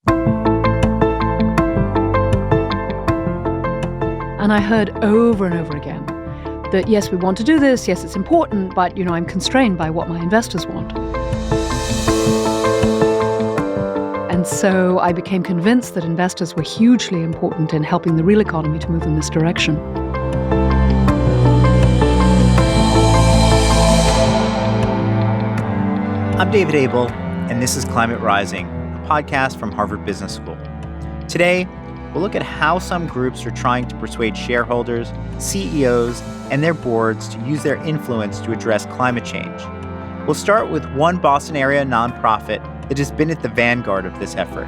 And I heard over and over again that, yes, we want to do this, yes, it's important, but, I'm constrained by what my investors want. And so I became convinced that investors were hugely important in helping the real economy to move in this direction. I'm David Abel, and this is Climate Rising, a podcast from Harvard Business School. Today, we'll look at how some groups are trying to persuade shareholders, CEOs, and their boards to use their influence to address climate change. We'll start with one Boston area nonprofit that has been at the vanguard of this effort.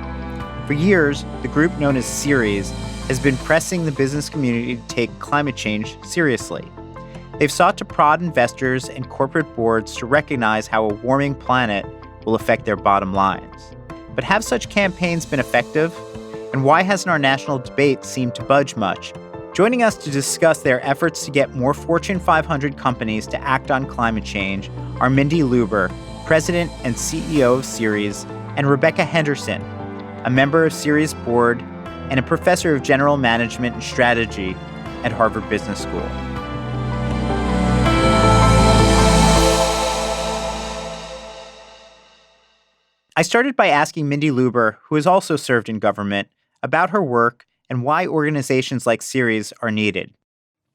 For years, the group known as Ceres has been pressing the business community to take climate change seriously. They've sought to prod investors and corporate boards to recognize how a warming planet will affect their bottom lines. But have such campaigns been effective? And why hasn't our national debate seemed to budge much? Joining us to discuss their efforts to get more Fortune 500 companies to act on climate change are Mindy Luber, President and CEO of Ceres, and Rebecca Henderson, a member of Ceres' board and a professor of general management and strategy at Harvard Business School. I started by asking Mindy Luber, who has also served in government, about her work and why organizations like Ceres are needed.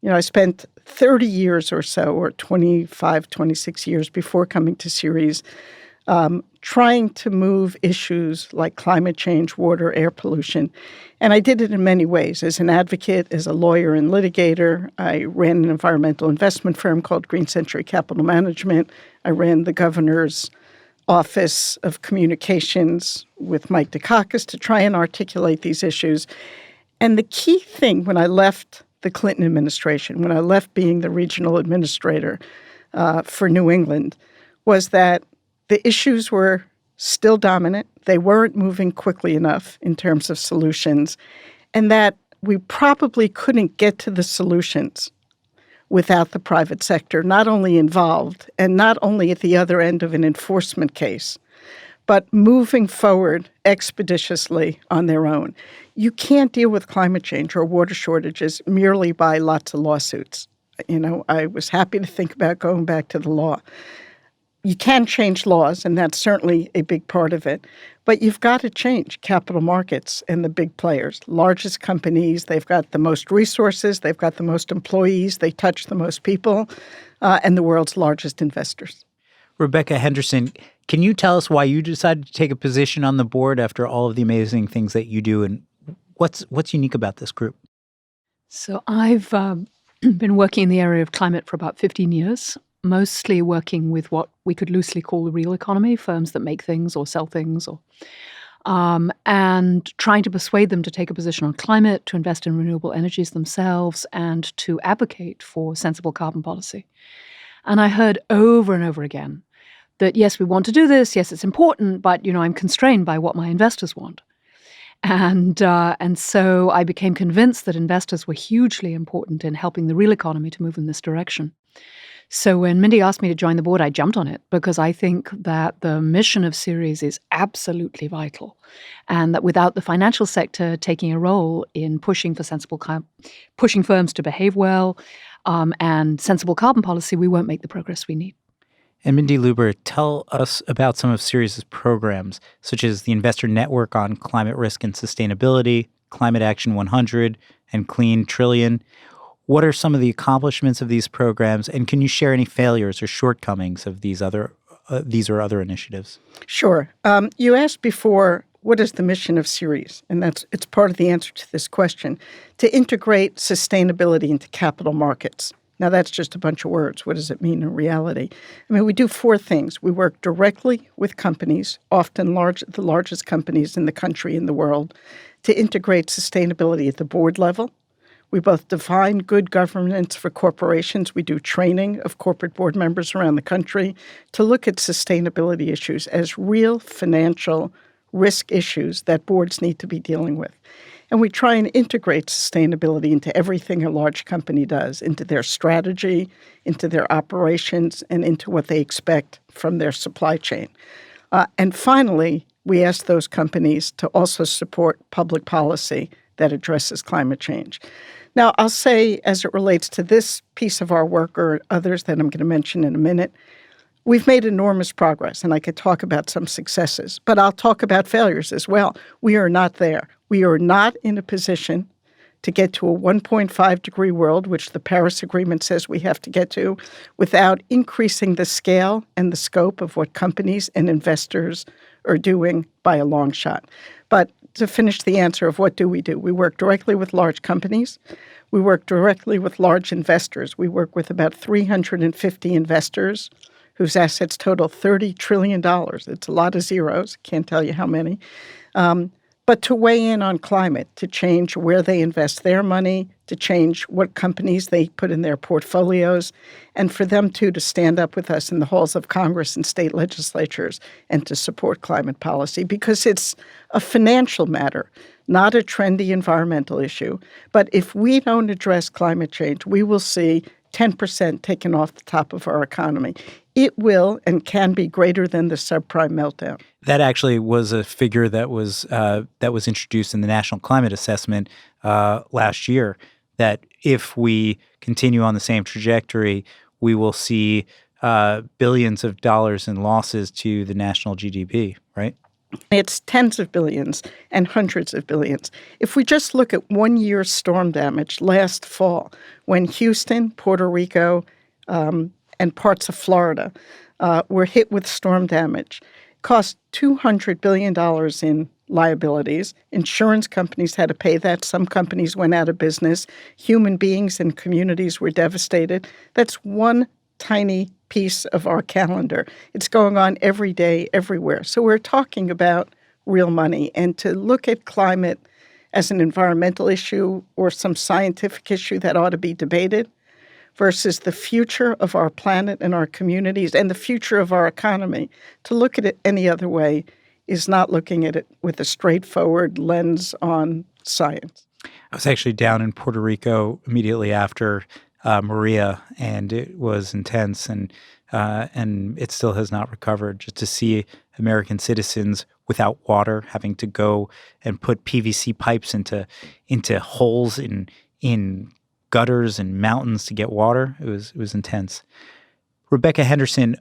I spent 30 years or so, or 25, 26 years before coming to Ceres, trying to move issues like climate change, water, air pollution. And I did it in many ways. As an advocate, as a lawyer and litigator, I ran an environmental investment firm called Green Century Capital Management. I ran the governor's Office of Communications with Mike Dukakis to try and articulate these issues. And the key thing when I left the Clinton administration, when I left being the regional administrator for New England, was that the issues were still dominant. They weren't moving quickly enough in terms of solutions, and that we probably couldn't get to the solutions without the private sector not only involved and not only at the other end of an enforcement case, but moving forward expeditiously on their own. You can't deal with climate change or water shortages merely by lots of lawsuits. I was happy to think about going back to the law. You can change laws, and that's certainly a big part of it. But you've got to change capital markets and the big players. Largest companies, they've got the most resources, they've got the most employees, they touch the most people, and the world's largest investors. Rebecca Henderson, can you tell us why you decided to take a position on the board after all of the amazing things that you do, and what's unique about this group? So I've been working in the area of climate for about 15 years. Mostly working with what we could loosely call the real economy, firms that make things or sell things, and trying to persuade them to take a position on climate, to invest in renewable energies themselves, and to advocate for sensible carbon policy. And I heard over and over again that, yes, we want to do this, yes, it's important, but, I'm constrained by what my investors want. And so I became convinced that investors were hugely important in helping the real economy to move in this direction. So when Mindy asked me to join the board, I jumped on it because I think that the mission of Ceres is absolutely vital, and that without the financial sector taking a role in pushing firms to behave well and sensible carbon policy, we won't make the progress we need. And Mindy Luber, tell us about some of Ceres' programs, such as the Investor Network on Climate Risk and Sustainability, Climate Action 100, and Clean Trillion. What are some of the accomplishments of these programs, and can you share any failures or shortcomings of these or other initiatives? Sure. You asked before, what is the mission of Ceres? And it's part of the answer to this question, to integrate sustainability into capital markets. Now, that's just a bunch of words. What does it mean in reality? We do four things. We work directly with companies, often the largest companies in the country and the world, to integrate sustainability at the board level. We both define good governance for corporations. We do training of corporate board members around the country to look at sustainability issues as real financial risk issues that boards need to be dealing with. And we try and integrate sustainability into everything a large company does, into their strategy, into their operations, and into what they expect from their supply chain. And finally, we ask those companies to also support public policy that addresses climate change. Now, I'll say, as it relates to this piece of our work or others that I'm going to mention in a minute, we've made enormous progress, and I could talk about some successes, but I'll talk about failures as well. We are not there. We are not in a position to get to a 1.5-degree world, which the Paris Agreement says we have to get to, without increasing the scale and the scope of what companies and investors are doing by a long shot. But to finish the answer of what do, we work directly with large companies. We work directly with large investors. We work with about 350 investors whose assets total $30 trillion. It's a lot of zeros. Can't tell you how many. But to weigh in on climate, to change where they invest their money, to change what companies they put in their portfolios, and for them, too, to stand up with us in the halls of Congress and state legislatures and to support climate policy, because it's a financial matter, not a trendy environmental issue. But if we don't address climate change, we will see 10% taken off the top of our economy. It will and can be greater than the subprime meltdown. That actually was a figure that was introduced in the National Climate Assessment last year, that if we continue on the same trajectory, we will see billions of dollars in losses to the national GDP, right? It's tens of billions and hundreds of billions. If we just look at 1 year's storm damage last fall, when Houston, Puerto Rico, and parts of Florida were hit with storm damage, cost $200 billion in liabilities. Insurance companies had to pay that. Some companies went out of business. Human beings and communities were devastated. That's one tiny piece of our calendar. It's going on every day, everywhere. So we're talking about real money. And to look at climate as an environmental issue or some scientific issue that ought to be debated versus the future of our planet and our communities and the future of our economy, to look at it any other way is not looking at it with a straightforward lens on science. I was actually down in Puerto Rico immediately after Maria, and it was intense, and it still has not recovered. Just to see American citizens without water, having to go and put PVC pipes into holes in gutters and mountains to get water, it was intense. Rebecca Henderson,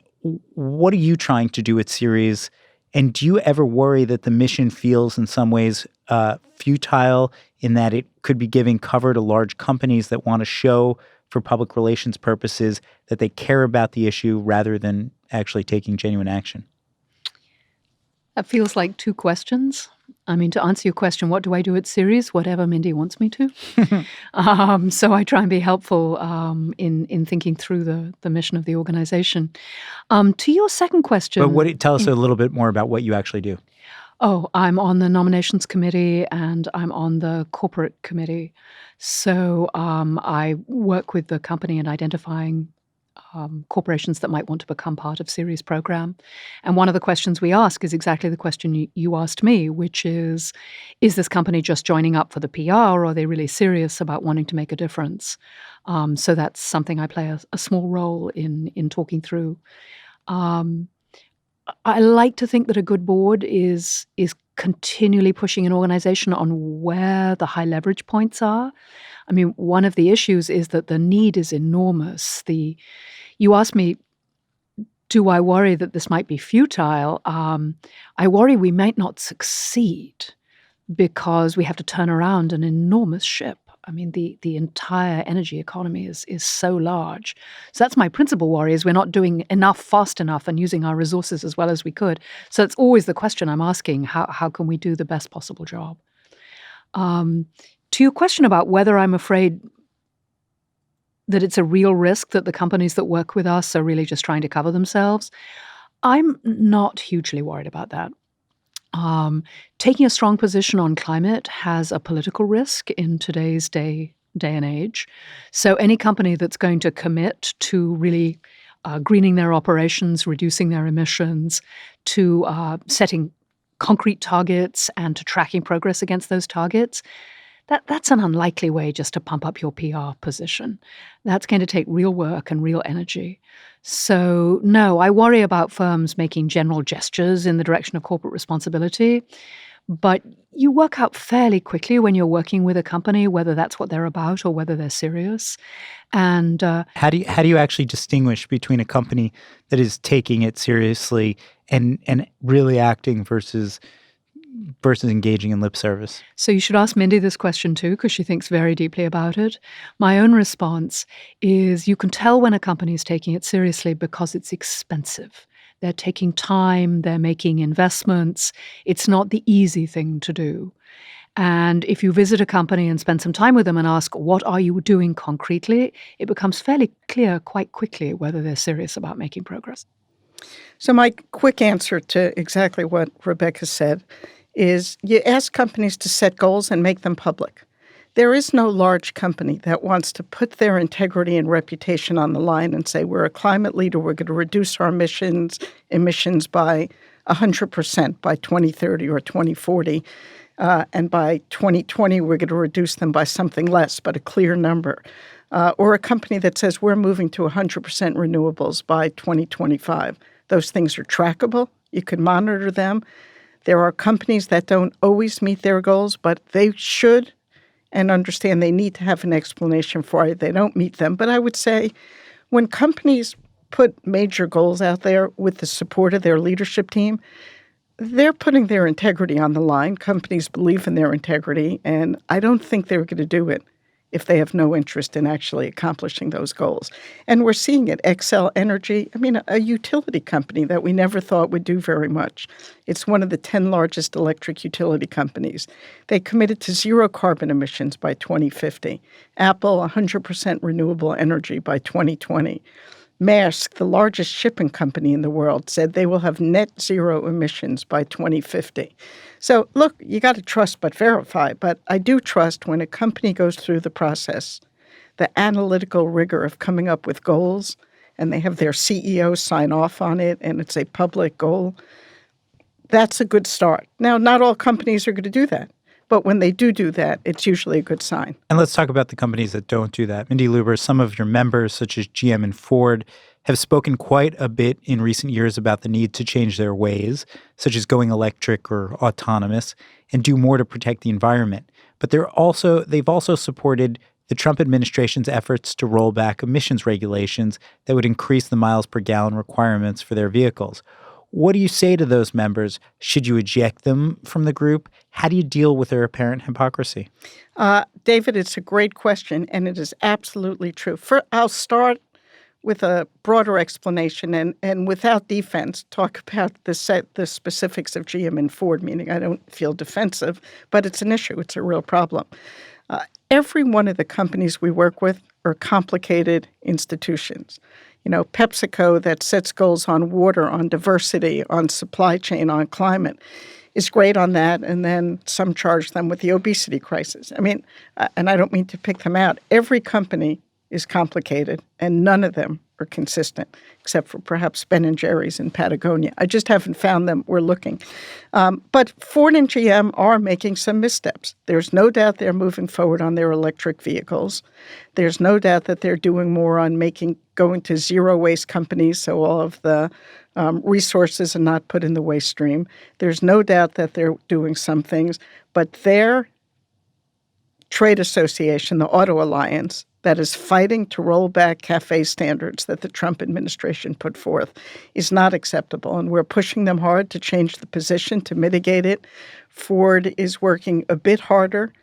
what are you trying to do at Ceres? And do you ever worry that the mission feels in some ways futile, in that it could be giving cover to large companies that want to show for public relations purposes that they care about the issue rather than actually taking genuine action? That feels like two questions. I mean, to answer your question, what do I do at Ceres? Whatever Mindy wants me to. So I try and be helpful in thinking through the mission of the organization. To your second question. But tell us a little bit more about what you actually do. Oh, I'm on the nominations committee and I'm on the corporate committee. So I work with the company in identifying corporations that might want to become part of Ceres program. And one of the questions we ask is exactly the question you asked me, which is this company just joining up for the PR, or are they really serious about wanting to make a difference? So that's something I play a small role in talking through. I like to think that a good board is continually pushing an organization on where the high leverage points are. I mean, one of the issues is that the need is enormous. You asked me, do I worry that this might be futile? I worry we might not succeed because we have to turn around an enormous ship. I mean, the entire energy economy is so large. So that's my principal worry, is we're not doing enough fast enough and using our resources as well as we could. So it's always the question I'm asking, how can we do the best possible job? To your question about whether I'm afraid that it's a real risk that the companies that work with us are really just trying to cover themselves, I'm not hugely worried about that. Taking a strong position on climate has a political risk in today's day and age. So any company that's going to commit to really greening their operations, reducing their emissions, to setting concrete targets and to tracking progress against those targets, that's an unlikely way just to pump up your PR position. That's going to take real work and real energy. So, no, I worry about firms making general gestures in the direction of corporate responsibility. But you work out fairly quickly when you're working with a company whether that's what they're about or whether they're serious. And How do you actually distinguish between a company that is taking it seriously and really acting versus engaging in lip service? so you should ask Mindy this question too, because she thinks very deeply about it. My own response is you can tell when a company is taking it seriously because it's expensive. They're taking time, they're making investments. It's not the easy thing to do. And if you visit a company and spend some time with them and ask, what are you doing concretely? It becomes fairly clear quite quickly whether they're serious about making progress. So my quick answer to exactly what Rebecca said is you ask companies to set goals and make them public. There is no large company that wants to put their integrity and reputation on the line and say, we're a climate leader, we're going to reduce our emissions by 100% by 2030 or 2040. And by 2020, we're going to reduce them by something less, but a clear number. Or a company that says we're moving to 100% renewables by 2025. Those things are trackable. You can monitor them. There are companies that don't always meet their goals, but they should and understand they need to have an explanation for it. They don't meet them. But I would say when companies put major goals out there with the support of their leadership team, they're putting their integrity on the line. Companies believe in their integrity, and I don't think they're going to do it if they have no interest in actually accomplishing those goals. And we're seeing it. Xcel Energy, a utility company that we never thought would do very much. It's one of the 10 largest electric utility companies. They committed to zero carbon emissions by 2050. Apple, 100% renewable energy by 2020. Maersk, the largest shipping company in the world, said they will have net zero emissions by 2050. So, look, you got to trust but verify. But I do trust when a company goes through the process, the analytical rigor of coming up with goals, and they have their CEO sign off on it, and it's a public goal, that's a good start. Now, not all companies are going to do that. But when they do that, it's usually a good sign. And let's talk about the companies that don't do that. Mindy Luber, some of your members, such as GM and Ford, have spoken quite a bit in recent years about the need to change their ways, such as going electric or autonomous, and do more to protect the environment. But they've also supported the Trump administration's efforts to roll back emissions regulations that would increase the miles per gallon requirements for their vehicles. What do you say to those members? Should you eject them from the group? How do you deal with their apparent hypocrisy? David, it's a great question, and it is absolutely true. I'll start with a broader explanation and without defense, talk about the specifics of GM and Ford, meaning I don't feel defensive, but it's an issue. It's a real problem. Every one of the companies we work with are complicated institutions. PepsiCo that sets goals on water, on diversity, on supply chain, on climate is great on that, and then some charge them with the obesity crisis. And I don't mean to pick them out. Every company is complicated, and none of them are consistent, except for perhaps Ben & Jerry's in Patagonia. I just haven't found them. We're looking. But Ford and GM are making some missteps. There's no doubt they're moving forward on their electric vehicles. There's no doubt that they're doing more on going to zero-waste companies, so all of the resources are not put in the waste stream. There's no doubt that they're doing some things, but their trade association, the Auto Alliance, that is fighting to roll back CAFE standards that the Trump administration put forth is not acceptable. And we're pushing them hard to change the position, to mitigate it. Ford is working a bit harder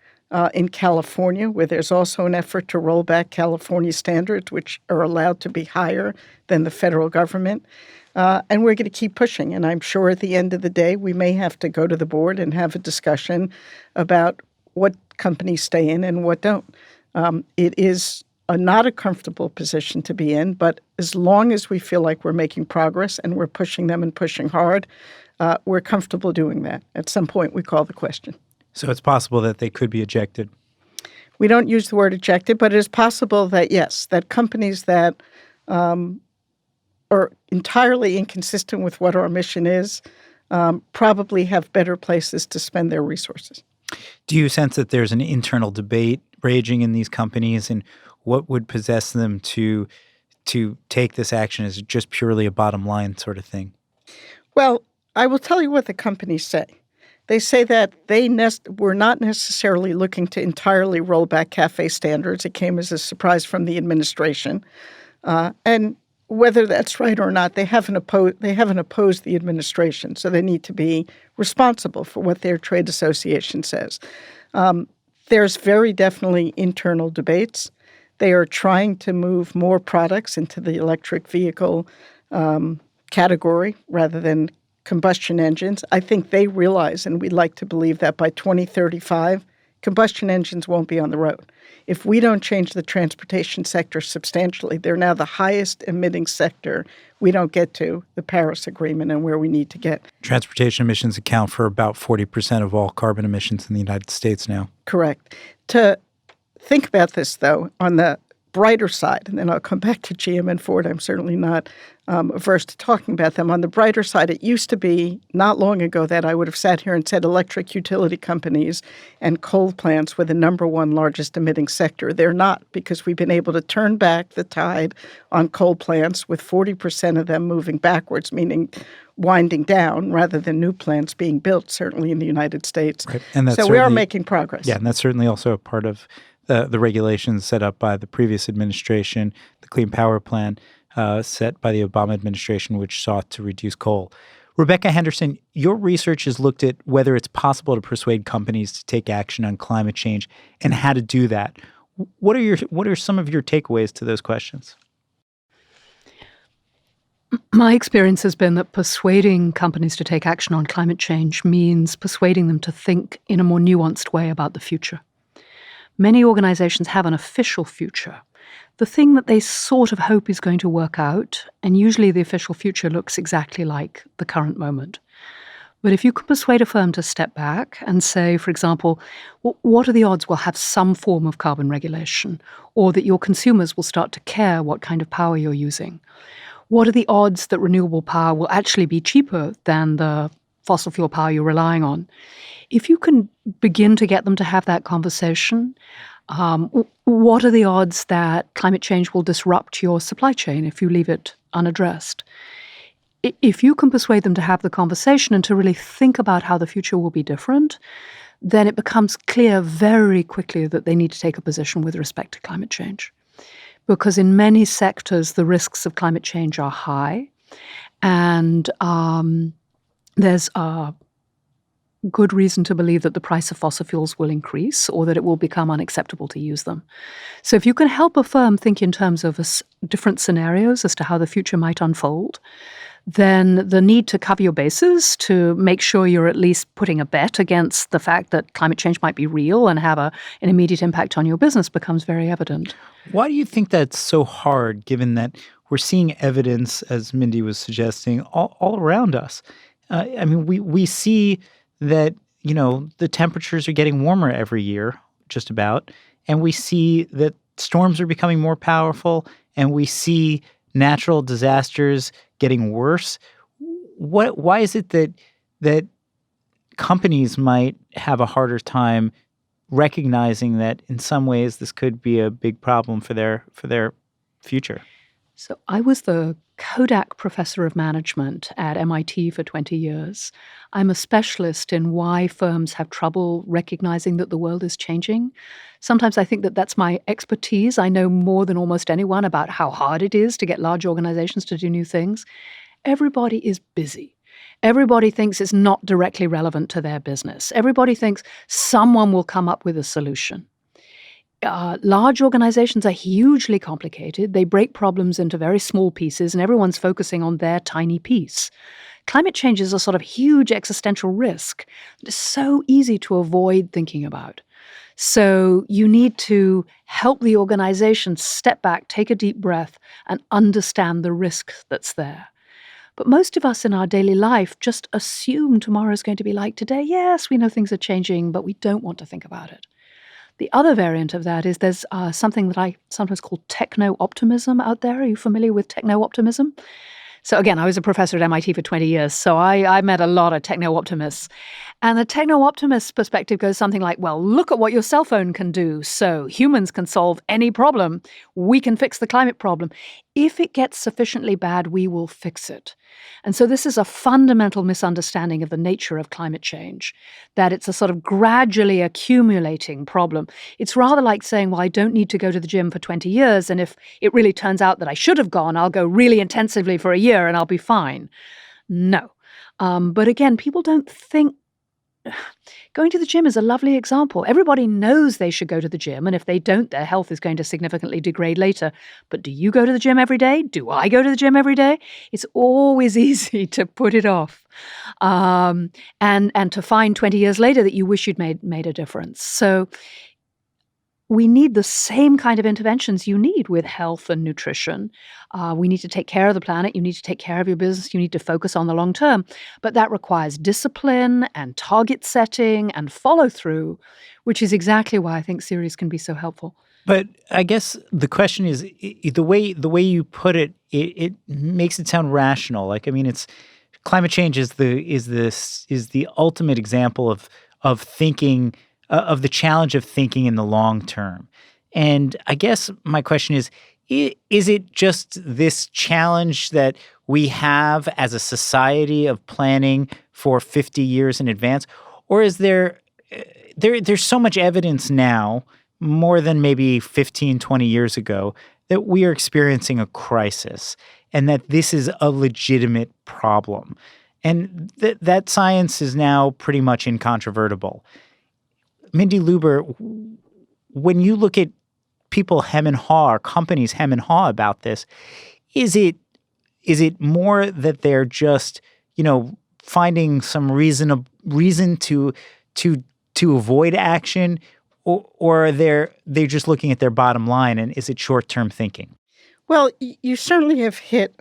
in California, where there's also an effort to roll back California standards, which are allowed to be higher than the federal government. And we're going to keep pushing. And I'm sure at the end of the day, we may have to go to the board and have a discussion about what companies stay in and what don't. It is not a comfortable position to be in, but as long as we feel like we're making progress and we're pushing them and pushing hard, we're comfortable doing that. At some point, we call the question. So it's possible that they could be ejected. We don't use the word ejected, but it is possible that, yes, that companies that are entirely inconsistent with what our mission is probably have better places to spend their resources. Do you sense that there's an internal debate raging in these companies, and what would possess them to take this action? Is it just purely a bottom line sort of thing? Well, I will tell you what the companies say. They say that they were not necessarily looking to entirely roll back CAFE standards. It came as a surprise from the administration. And whether that's right or not, they haven't opposed the administration, so they need to be responsible for what their trade association says. There's very definitely internal debates. They are trying to move more products into the electric vehicle category rather than combustion engines. I think they realize, and we'd like to believe, that by 2035, combustion engines won't be on the road. If we don't change the transportation sector substantially, they're now the highest emitting sector. We don't get to the Paris Agreement and where we need to get. Transportation emissions account for about 40% of all carbon emissions in the United States now. Correct. To think about this, though, on the brighter side, and then I'll come back to GM and Ford. I'm certainly not averse to talking about them. On the brighter side, it used to be not long ago that I would have sat here and said electric utility companies and coal plants were the number one largest emitting sector. They're not, because we've been able to turn back the tide on coal plants, with 40% of them moving backwards, meaning winding down rather than new plants being built, certainly in the United States. Right. And so we are making progress. Yeah, and that's certainly also a part of the regulations set up by the previous administration, the Clean Power Plan set by the Obama administration, which sought to reduce coal. Rebecca Henderson, your research has looked at whether it's possible to persuade companies to take action on climate change and how to do that. What are some of your takeaways to those questions? My experience has been that persuading companies to take action on climate change means persuading them to think in a more nuanced way about the future. Many organizations have an official future, the thing that they sort of hope is going to work out, and usually the official future looks exactly like the current moment. But if you can persuade a firm to step back and say, for example, what are the odds we'll have some form of carbon regulation, or that your consumers will start to care what kind of power you're using? What are the odds that renewable power will actually be cheaper than the fossil fuel power you're relying on? If you can begin to get them to have that conversation, what are the odds that climate change will disrupt your supply chain if you leave it unaddressed? If you can persuade them to have the conversation and to really think about how the future will be different, then it becomes clear very quickly that they need to take a position with respect to climate change. Because in many sectors, the risks of climate change are high, and there's good reason to believe that the price of fossil fuels will increase or that it will become unacceptable to use them. So if you can help a firm think in terms of different scenarios as to how the future might unfold, then the need to cover your bases to make sure you're at least putting a bet against the fact that climate change might be real and have an immediate impact on your business becomes very evident. Why do you think that's so hard, given that we're seeing evidence, as Mindy was suggesting, all around us? We see that, the temperatures are getting warmer every year, just about, and we see that storms are becoming more powerful, and we see natural disasters getting worse. Why is it that companies might have a harder time recognizing that in some ways this could be a big problem for their future? So I was the Kodak Professor of Management at MIT for 20 years. I'm a specialist in why firms have trouble recognizing that the world is changing. Sometimes I think that that's my expertise. I know more than almost anyone about how hard it is to get large organizations to do new things. Everybody is busy. Everybody thinks it's not directly relevant to their business. Everybody thinks someone will come up with a solution. Large organizations are hugely complicated. They break problems into very small pieces, and everyone's focusing on their tiny piece. Climate change is a sort of huge existential risk that is so easy to avoid thinking about. So you need to help the organization step back, take a deep breath, and understand the risk that's there. But most of us in our daily life just assume tomorrow is going to be like today. Yes, we know things are changing, but we don't want to think about it. The other variant of that is there's something that I sometimes call techno-optimism out there. Are you familiar with techno-optimism? So again, I was a professor at MIT for 20 years, so I met a lot of techno-optimists. And the techno-optimist perspective goes something like, well, look at what your cell phone can do. So humans can solve any problem. We can fix the climate problem. If it gets sufficiently bad, we will fix it. And so this is a fundamental misunderstanding of the nature of climate change, that it's a sort of gradually accumulating problem. It's rather like saying, well, I don't need to go to the gym for 20 years. And if it really turns out that I should have gone, I'll go really intensively for a year and I'll be fine. No. But again, people don't think. Going to the gym is a lovely example. Everybody knows they should go to the gym, and if they don't, their health is going to significantly degrade later. But do you go to the gym every day? Do I go to the gym every day? It's always easy to put it off, and to find 20 years later that you wish you'd made a difference. So we need the same kind of interventions you need with health and nutrition. We need to take care of the planet. You need to take care of your business. You need to focus on the long term. But that requires discipline and target setting and follow through, which is exactly why I think Ceres can be so helpful. But I guess the question is the way you put it. It makes it sound rational. Like, I mean, it's climate change is the ultimate example of thinking. Of the challenge of thinking in the long term. And I guess my question is it just this challenge that we have as a society of planning for 50 years in advance? Or is there's so much evidence now, more than maybe 15, 20 years ago, that we are experiencing a crisis and that this is a legitimate problem? And that science is now pretty much incontrovertible. Mindy Luber, when you look at people hem and haw or companies hem and haw about this, is it more that they're just, finding some reason to avoid action, or are they just looking at their bottom line, and is it short-term thinking? Well, you certainly have hit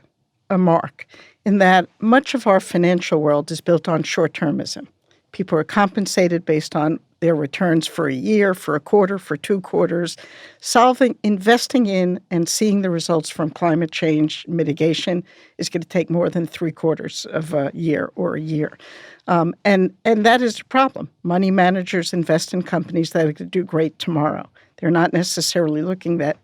a mark in that much of our financial world is built on short-termism. People are compensated based on their returns for a year, for a quarter, for 2 quarters. Investing in and seeing the results from climate change mitigation is going to take more than 3/4 of a year or a year. And that is the problem. Money managers invest in companies that are going to do great tomorrow. They're not necessarily looking at,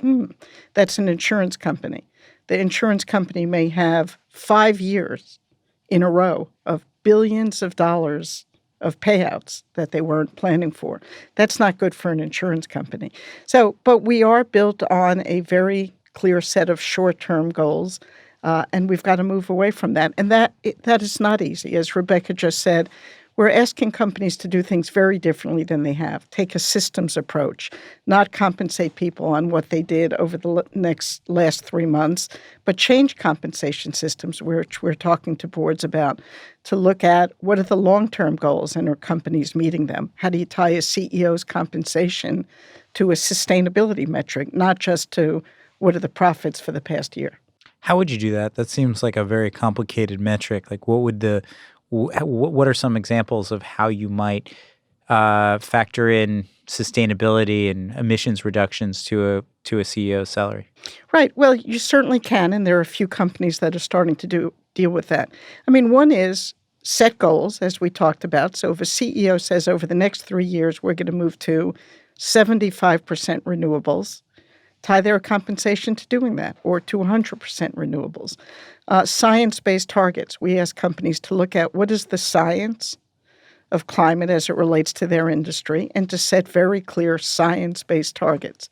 that's an insurance company. The insurance company may have 5 years in a row of billions of dollars of payouts that they weren't planning for. That's not good for an insurance company. But we are built on a very clear set of short-term goals, and we've got to move away from that. And that is not easy. As Rebecca just said, we're asking companies to do things very differently than they have. Take a systems approach, not compensate people on what they did over the last 3 months, but change compensation systems, which we're talking to boards about, to look at what are the long-term goals and are companies meeting them? How do you tie a CEO's compensation to a sustainability metric, not just to what are the profits for the past year? How would you do that? That seems like a very complicated metric. Like, what are some examples of how you might factor in sustainability and emissions reductions to a CEO's salary? Right. Well, you certainly can, and there are a few companies that are starting to deal with that. I mean, one is set goals, as we talked about. So if a CEO says over the next 3 years we're going to move to 75% renewables, tie their compensation to doing that, or to 100% renewables. Science-based targets. We ask companies to look at what is the science of climate as it relates to their industry and to set very clear science-based targets.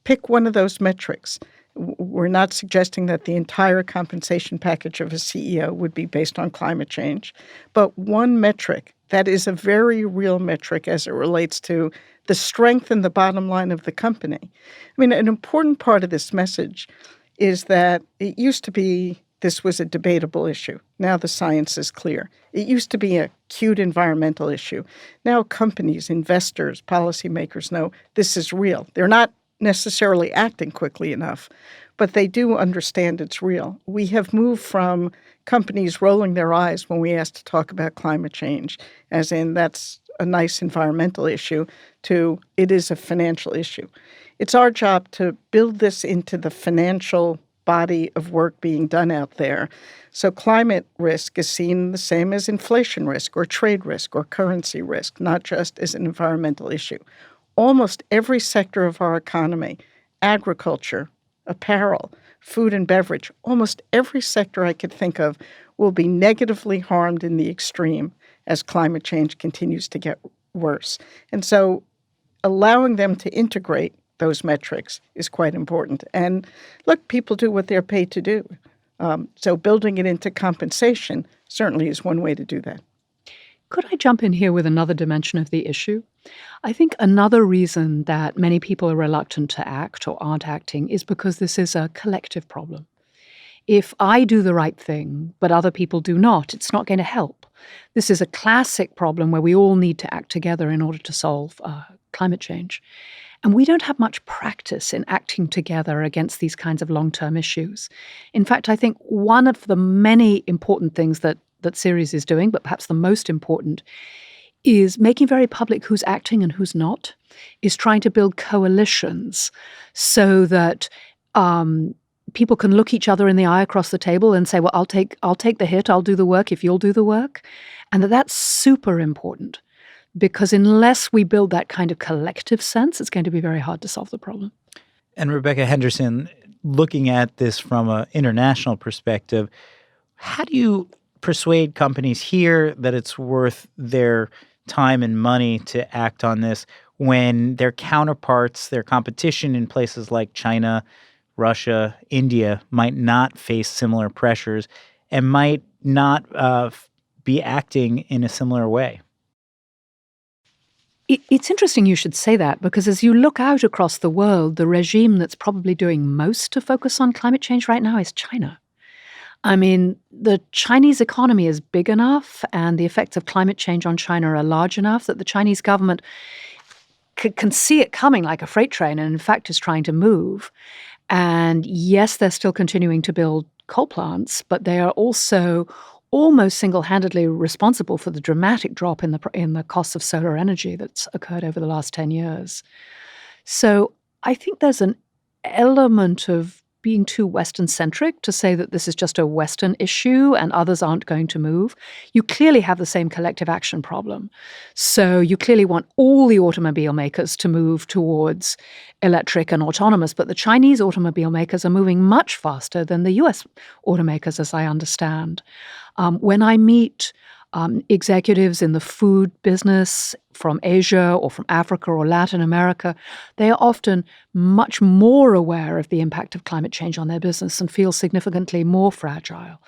Pick one of those metrics. We're not suggesting that the entire compensation package of a CEO would be based on climate change, but one metric that is a very real metric as it relates to the strength and the bottom line of the company. I mean, an important part of this message is that it used to be this was a debatable issue. Now the science is clear. It used to be a acute environmental issue. Now companies, investors, policymakers know this is real. They're not necessarily acting quickly enough, but they do understand it's real. We have moved from companies rolling their eyes when we ask to talk about climate change, as in that's a nice environmental issue, to it is a financial issue. It's our job to build this into the financial body of work being done out there. So climate risk is seen the same as inflation risk or trade risk or currency risk, not just as an environmental issue. Almost every sector of our economy, agriculture, apparel, food and beverage, almost every sector I could think of will be negatively harmed in the extreme as climate change continues to get worse. And so allowing them to integrate those metrics is quite important. And look, people do what they're paid to do. So building it into compensation certainly is one way to do that. Could I jump in here with another dimension of the issue? I think another reason that many people are reluctant to act or aren't acting is because this is a collective problem. If I do the right thing, but other people do not, it's not going to help. This is a classic problem where we all need to act together in order to solve climate change. And we don't have much practice in acting together against these kinds of long-term issues. In fact, I think one of the many important things that Ceres is doing, but perhaps the most important, is making very public who's acting and who's not, is trying to build coalitions so that people can look each other in the eye across the table and say, well, I'll take the hit, I'll do the work if you'll do the work. And that's super important. Because unless we build that kind of collective sense, it's going to be very hard to solve the problem. And Rebecca Henderson, looking at this from an international perspective, how do you persuade companies here that it's worth their time and money to act on this when their counterparts, their competition in places like China, Russia, India might not face similar pressures and might not be acting in a similar way? It's interesting you should say that, because as you look out across the world, the regime that's probably doing most to focus on climate change right now is China. I mean, the Chinese economy is big enough and the effects of climate change on China are large enough that the Chinese government can see it coming like a freight train and in fact is trying to move. And yes, they're still continuing to build coal plants, but they are also almost single-handedly responsible for the dramatic drop in the cost of solar energy that's occurred over the last 10 years. So I think there's an element of being too Western-centric to say that this is just a Western issue and others aren't going to move. You clearly have the same collective action problem. So you clearly want all the automobile makers to move towards electric and autonomous, but the Chinese automobile makers are moving much faster than the US automakers, as I understand. When I meet executives in the food business from Asia or from Africa or Latin America, they are often much more aware of the impact of climate change on their business and feel significantly more fragile.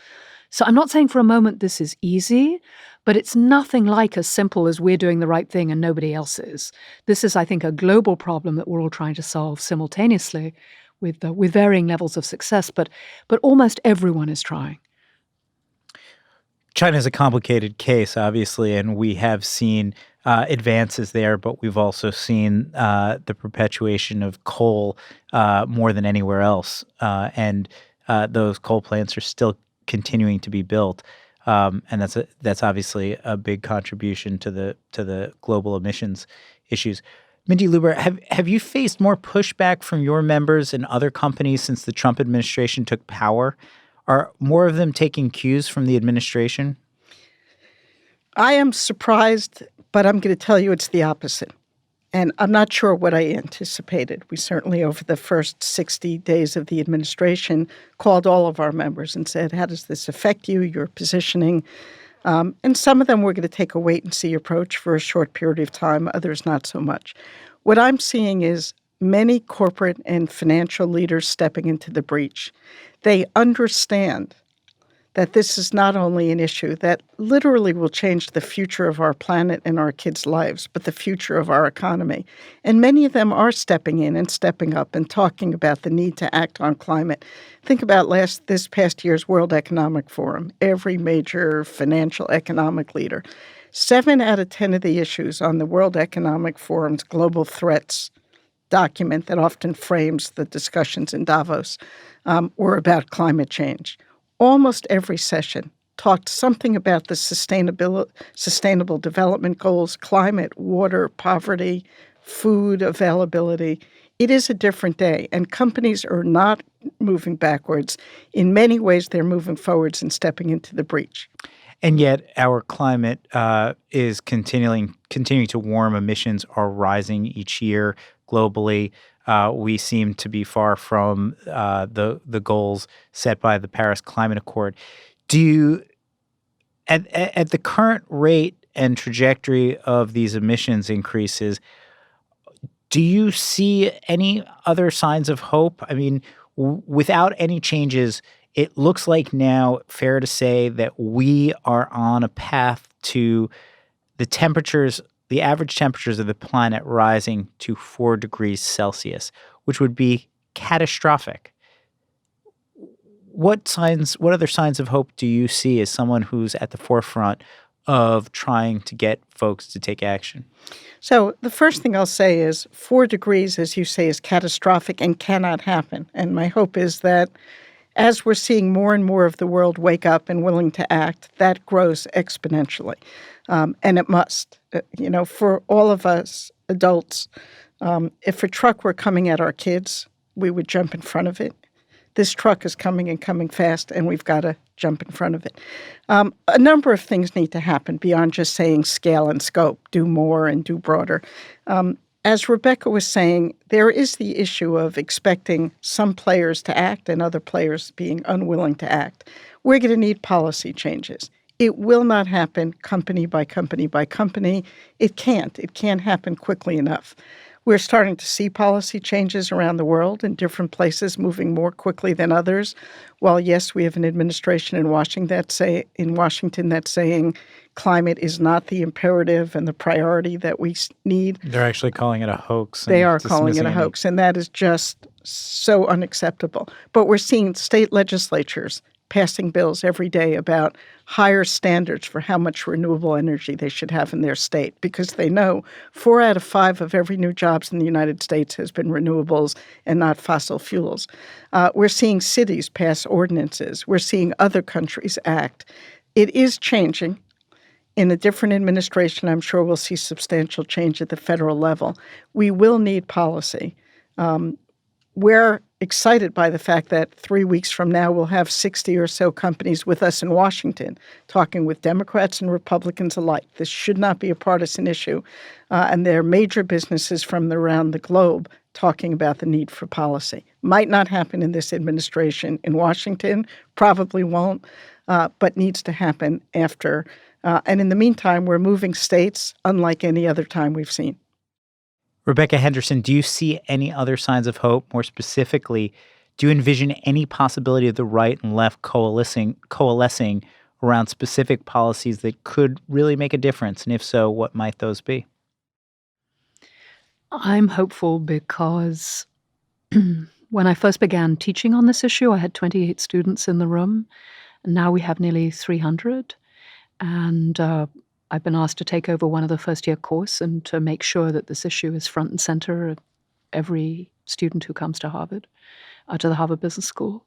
So I'm not saying for a moment this is easy, but it's nothing like as simple as we're doing the right thing and nobody else is. This is, I think, a global problem that we're all trying to solve simultaneously with varying levels of success, but almost everyone is trying. China is a complicated case, obviously, and we have seen advances there, but we've also seen the perpetuation of coal more than anywhere else. And those coal plants are still continuing to be built. And that's obviously a big contribution to the global emissions issues. Mindy Luber, have you faced more pushback from your members and other companies since the Trump administration took power? Are more of them taking cues from the administration? I am surprised, but I'm going to tell you it's the opposite. And I'm not sure what I anticipated. We certainly, over the first 60 days of the administration, called all of our members and said, how does this affect you, your positioning? And some of them were going to take a wait-and-see approach for a short period of time, others not so much. What I'm seeing is many corporate and financial leaders stepping into the breach. They understand that this is not only an issue that literally will change the future of our planet and our kids' lives, but the future of our economy. And many of them are stepping in and stepping up and talking about the need to act on climate. Think about this past year's World Economic Forum, every major financial economic leader. 7 out of 10 of the issues on the World Economic Forum's global threats document that often frames the discussions in Davos were about climate change. Almost every session talked something about the sustainable development goals, climate, water, poverty, food availability. it is a different day, and companies are not moving backwards. In many ways, they're moving forwards and stepping into the breach. And yet our climate is continuing to warm. Emissions are rising each year globally. We seem to be far from the goals set by the Paris Climate Accord. Do you, at the current rate and trajectory of these emissions increases, do you see any other signs of hope? I mean, without any changes, it looks like now fair to say that we are on a path to the average temperatures of the planet rising to 4 degrees Celsius, which would be catastrophic. What other signs of hope do you see as someone who's at the forefront of trying to get folks to take action? So the first thing I'll say is 4 degrees, as you say, is catastrophic and cannot happen. And my hope is that as we're seeing more and more of the world wake up and willing to act, that grows exponentially. And it must. For all of us adults, if a truck were coming at our kids, we would jump in front of it. This truck is coming and coming fast, and we've got to jump in front of it. A number of things need to happen beyond just saying scale and scope, do more and do broader. As Rebecca was saying, there is the issue of expecting some players to act and other players being unwilling to act. We're going to need policy changes. It will not happen company by company by company. It can't. It can't happen quickly enough. We're starting to see policy changes around the world in different places moving more quickly than others. While, yes, we have an administration in Washington that's saying climate is not the imperative and the priority that we need. They're actually calling it a hoax. They are calling it a hoax, and that is just so unacceptable. But we're seeing state legislatures passing bills every day about higher standards for how much renewable energy they should have in their state, because they know 4 out of 5 of every new jobs in the United States has been renewables and not fossil fuels. We're seeing cities pass ordinances. We're seeing other countries act. It is changing. In a different administration, I'm sure we'll see substantial change at the federal level. We will need policy. We're excited by the fact that 3 weeks from now we'll have 60 or so companies with us in Washington talking with Democrats and Republicans alike. This should not be a partisan issue. And there are major businesses from around the globe talking about the need for policy. Might not happen in this administration in Washington, probably won't, but needs to happen after. And in the meantime, we're moving states unlike any other time we've seen. Rebecca Henderson, do you see any other signs of hope? More specifically, do you envision any possibility of the right and left coalescing around specific policies that could really make a difference? And if so, what might those be? I'm hopeful because when I first began teaching on this issue, I had 28 students in the room. And now we have nearly 300. And I've been asked to take over one of the first-year course and to make sure that this issue is front and center of every student who comes to Harvard, to the Harvard Business School.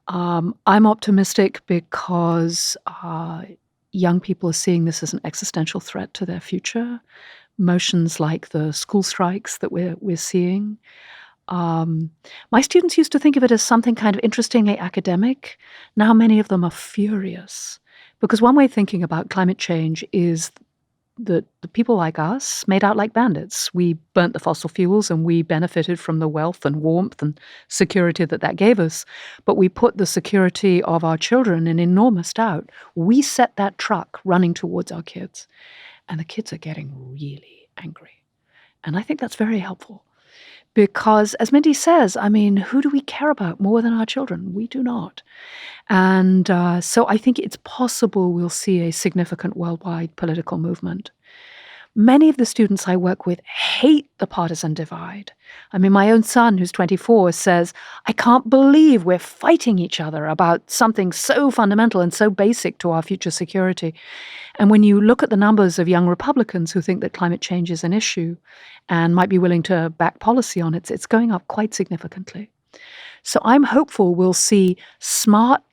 I'm optimistic because young people are seeing this as an existential threat to their future. Motions like the school strikes that we're seeing. My students used to think of it as something kind of interestingly academic. Now many of them are furious. Because one way of thinking about climate change is that the people like us made out like bandits. We burnt the fossil fuels and we benefited from the wealth and warmth and security that gave us. But we put the security of our children in enormous doubt. We set that truck running towards our kids. And the kids are getting really angry. And I think that's very helpful. Because, as Mindy says, I mean, who do we care about more than our children? We do not. And so I think it's possible we'll see a significant worldwide political movement. Many of the students I work with hate the partisan divide. I mean, my own son, who's 24, says, I can't believe we're fighting each other about something so fundamental and so basic to our future security. And when you look at the numbers of young Republicans who think that climate change is an issue and might be willing to back policy on it, it's going up quite significantly. So I'm hopeful we'll see smart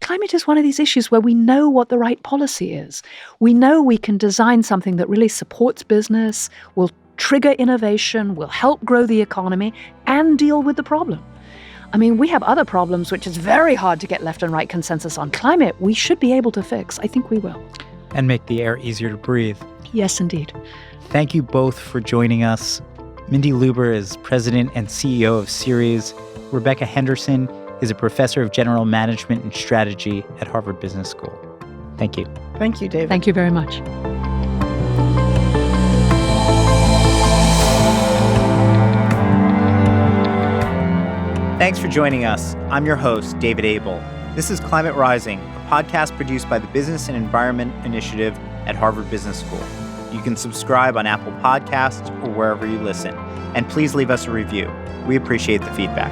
climate is one of these issues where we know what the right policy is. We know we can design something that really supports business, will trigger innovation, will help grow the economy, and deal with the problem. I mean, we have other problems which is very hard to get left and right consensus on. Climate, we should be able to fix. I think we will. And make the air easier to breathe. Yes, indeed. Thank you both for joining us. Mindy Luber is president and CEO of Ceres. Rebecca Henderson is a professor of general management and strategy at Harvard Business School. Thank you. Thank you, David. Thank you very much. Thanks for joining us. I'm your host, David Abel. This is Climate Rising, a podcast produced by the Business and Environment Initiative at Harvard Business School. You can subscribe on Apple Podcasts or wherever you listen. And please leave us a review. We appreciate the feedback.